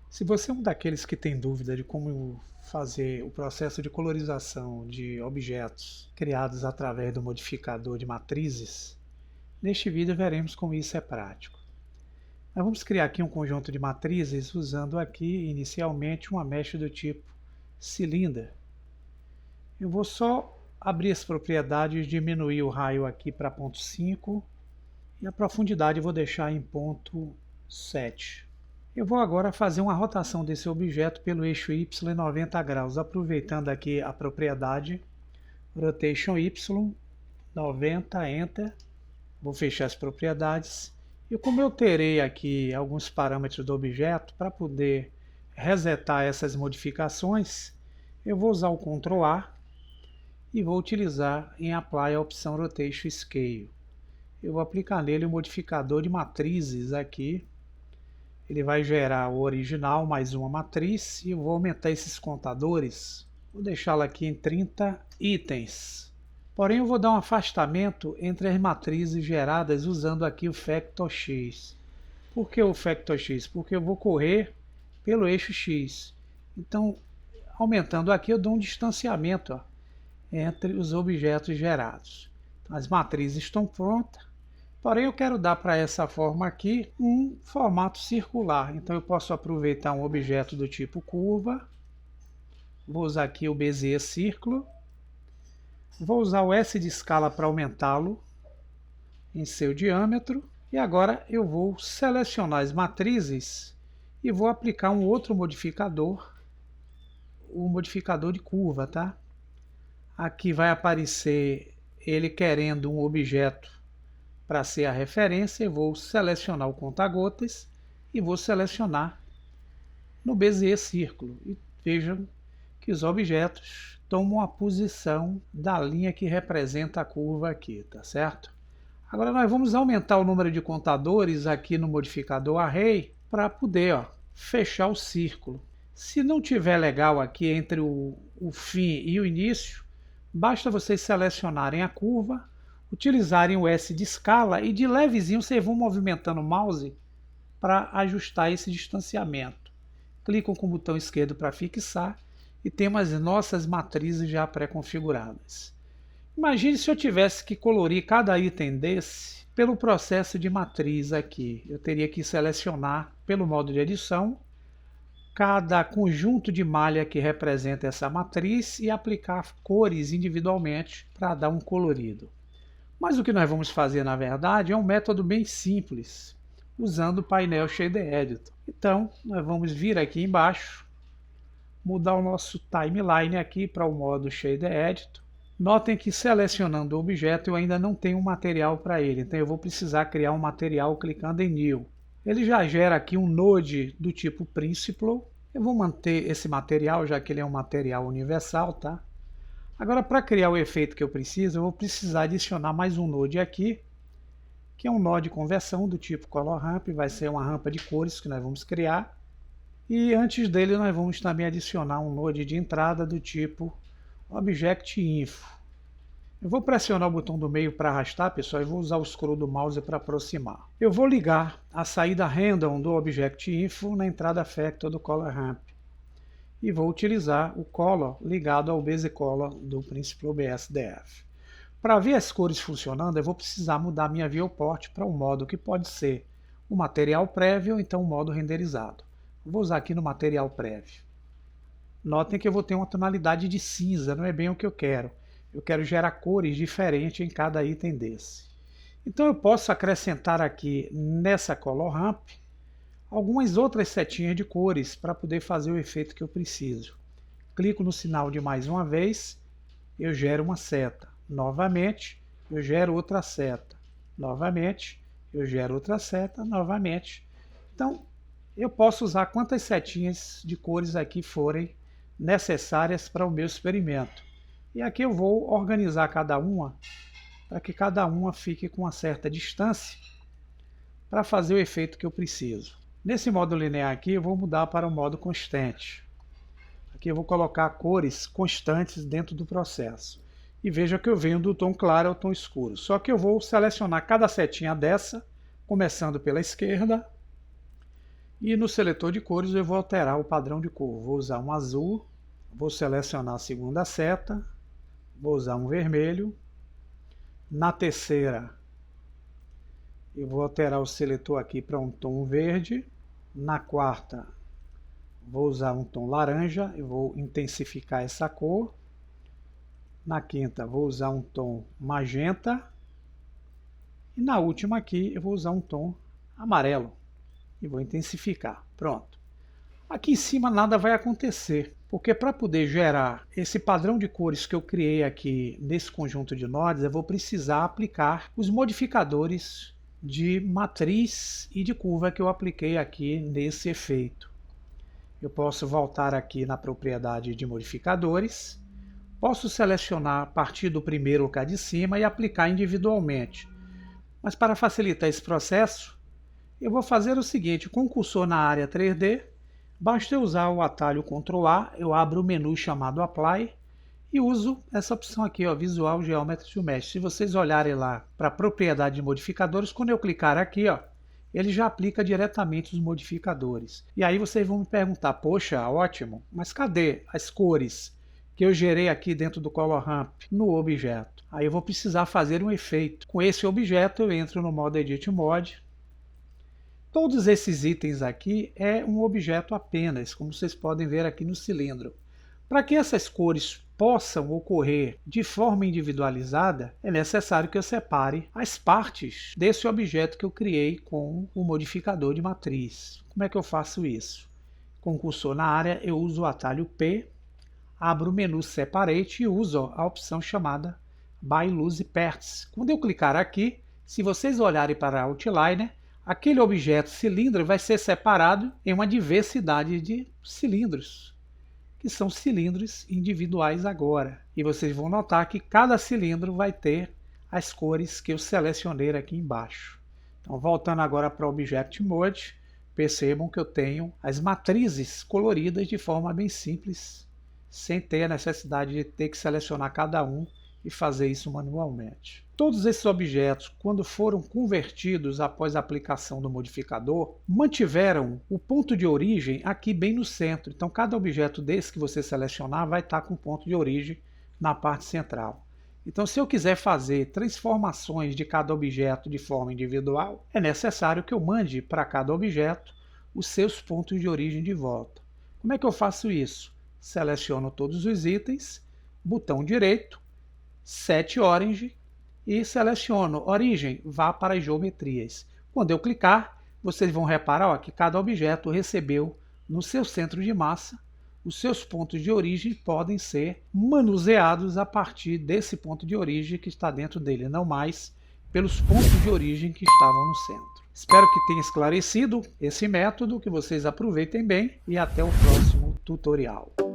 Se você é um daqueles que tem dúvida de como fazer o processo de colorização de objetos criados através do modificador de matrizes, neste vídeo veremos como isso é prático. Nós vamos criar aqui um conjunto de matrizes usando aqui inicialmente uma mesh do tipo Cylinder. Eu vou só abrir as propriedades, diminuir o raio aqui para 0,5 e a profundidade eu vou deixar em 0,7. Eu vou agora fazer uma rotação desse objeto pelo eixo Y em 90 graus, aproveitando aqui a propriedade Rotation Y, 90, Enter. Vou fechar as propriedades. E como eu terei aqui alguns parâmetros do objeto, para poder resetar essas modificações, eu vou usar o Ctrl A e vou utilizar em Apply a opção Rotation Scale. Eu vou aplicar nele o modificador de matrizes aqui. Ele vai gerar o original mais uma matriz e eu vou aumentar esses contadores. Vou deixá-lo aqui em 30 itens. Porém, eu vou dar um afastamento entre as matrizes geradas usando aqui o Factor X. Por que o Factor X? Porque eu vou correr pelo eixo X. Então, aumentando aqui, eu dou um distanciamento, ó, entre os objetos gerados. Então, as matrizes estão prontas. Porém, eu quero dar para essa forma aqui um formato circular. Então, eu posso aproveitar um objeto do tipo curva. Vou usar aqui o Bezier Círculo. Vou usar o S de escala para aumentá-lo em seu diâmetro. E agora eu vou selecionar as matrizes e vou aplicar um outro modificador, o modificador de curva, tá? Aqui vai aparecer ele querendo um objeto para ser a referência. Eu vou selecionar o conta-gotas e vou selecionar no Bezier Círculo. E vejam que os objetos tomam a posição da linha que representa a curva aqui, tá certo? Agora nós vamos aumentar o número de contadores aqui no modificador Array para poder fechar o círculo. Se não tiver legal aqui entre o fim e o início, basta vocês selecionarem a curva, utilizarem o S de escala e de levezinho vocês vão movimentando o mouse para ajustar esse distanciamento. Clicam com o botão esquerdo para fixar e temos as nossas matrizes já pré-configuradas. Imagine se eu tivesse que colorir cada item desse pelo processo de matriz aqui. Eu teria que selecionar pelo modo de edição cada conjunto de malha que representa essa matriz e aplicar cores individualmente para dar um colorido. Mas o que nós vamos fazer, na verdade, é um método bem simples, usando o painel Shader Editor. Então, nós vamos vir aqui embaixo, mudar o nosso timeline aqui para o modo Shader Editor. Notem que selecionando o objeto eu ainda não tenho um material para ele, então eu vou precisar criar um material clicando em New. Ele já gera aqui um node do tipo Principal. Eu vou manter esse material, já que ele é um material universal, tá? Agora, para criar o efeito que eu preciso, eu vou precisar adicionar mais um node aqui, que é um nó de conversão do tipo Color Ramp, vai ser uma rampa de cores que nós vamos criar. E antes dele nós vamos também adicionar um node de entrada do tipo Object Info. Eu vou pressionar o botão do meio para arrastar, pessoal, e vou usar o scroll do mouse para aproximar. Eu vou ligar a saída random do Object Info na entrada Factor do Color Ramp. E vou utilizar o Color ligado ao Base Color do Principal BSDF. Para ver as cores funcionando, eu vou precisar mudar minha viewport para um modo que pode ser o material prévio ou então o modo renderizado. Vou usar aqui no material prévio. Notem que eu vou ter uma tonalidade de cinza, não é bem o que eu quero. Eu quero gerar cores diferentes em cada item desse. Então eu posso acrescentar aqui nessa Color Ramp algumas outras setinhas de cores para poder fazer o efeito que eu preciso. Clico no sinal de mais uma vez, eu gero uma seta. Novamente, eu gero outra seta. Novamente, eu gero outra seta. Novamente. Então, eu posso usar quantas setinhas de cores aqui forem necessárias para o meu experimento. E aqui eu vou organizar cada uma para que cada uma fique com uma certa distância para fazer o efeito que eu preciso. Nesse modo linear aqui eu vou mudar para o modo constante. Aqui eu vou colocar cores constantes dentro do processo. E veja que eu venho do tom claro ao tom escuro. Só que eu vou selecionar cada setinha dessa, começando pela esquerda, E no seletor de cores eu vou alterar o padrão de cor. Vou usar um azul, vou selecionar a segunda seta, vou usar um vermelho. Na terceira eu vou alterar o seletor aqui para um tom verde. Na quarta vou usar um tom laranja e vou intensificar essa cor. Na quinta vou usar um tom magenta. E na última aqui eu vou usar um tom amarelo e vou intensificar. Pronto. Aqui em cima nada vai acontecer, porque para poder gerar esse padrão de cores que eu criei aqui nesse conjunto de nodes, eu vou precisar aplicar os modificadores de matriz e de curva que eu apliquei aqui nesse efeito. Eu posso voltar aqui na propriedade de modificadores, posso selecionar a partir do primeiro cá de cima e aplicar individualmente. Mas para facilitar esse processo, eu vou fazer o seguinte: com o cursor na área 3D, basta eu usar o atalho Ctrl A, eu abro o menu chamado Apply e uso essa opção aqui, ó, Visual Geometry Mesh. Se vocês olharem lá para a propriedade de modificadores, quando eu clicar aqui, ó, ele já aplica diretamente os modificadores. E aí vocês vão me perguntar: poxa, ótimo, mas cadê as cores que eu gerei aqui dentro do Color Ramp no objeto? Aí eu vou precisar fazer um efeito. Com esse objeto eu entro no modo Edit Mode. Todos esses itens aqui é um objeto apenas, como vocês podem ver aqui no cilindro. Para que essas cores possam ocorrer de forma individualizada, é necessário que eu separe as partes desse objeto que eu criei com o modificador de matriz. Como é que eu faço isso? Com o cursor na área, eu uso o atalho P, abro o menu Separate e uso a opção chamada By Loose Parts. Quando eu clicar aqui, se vocês olharem para a Outliner, aquele objeto cilindro vai ser separado em uma diversidade de cilindros, que são cilindros individuais agora. E vocês vão notar que cada cilindro vai ter as cores que eu selecionei aqui embaixo. Então, voltando agora para o Object Mode, percebam que eu tenho as matrizes coloridas de forma bem simples, sem ter a necessidade de ter que selecionar cada um e fazer isso manualmente. Todos esses objetos, quando foram convertidos após a aplicação do modificador, mantiveram o ponto de origem aqui bem no centro. Então cada objeto desse que você selecionar vai estar com ponto de origem na parte central. Então se eu quiser fazer transformações de cada objeto de forma individual, é necessário que eu mande para cada objeto os seus pontos de origem de volta. Como é que eu faço isso? Seleciono todos os itens, botão direito, Set Orange e seleciono Origem, vá para as geometrias. Quando eu clicar, vocês vão reparar, ó, que cada objeto recebeu no seu centro de massa. Os seus pontos de origem podem ser manuseados a partir desse ponto de origem que está dentro dele, não mais pelos pontos de origem que estavam no centro. Espero que tenha esclarecido esse método, que vocês aproveitem bem e até o próximo tutorial.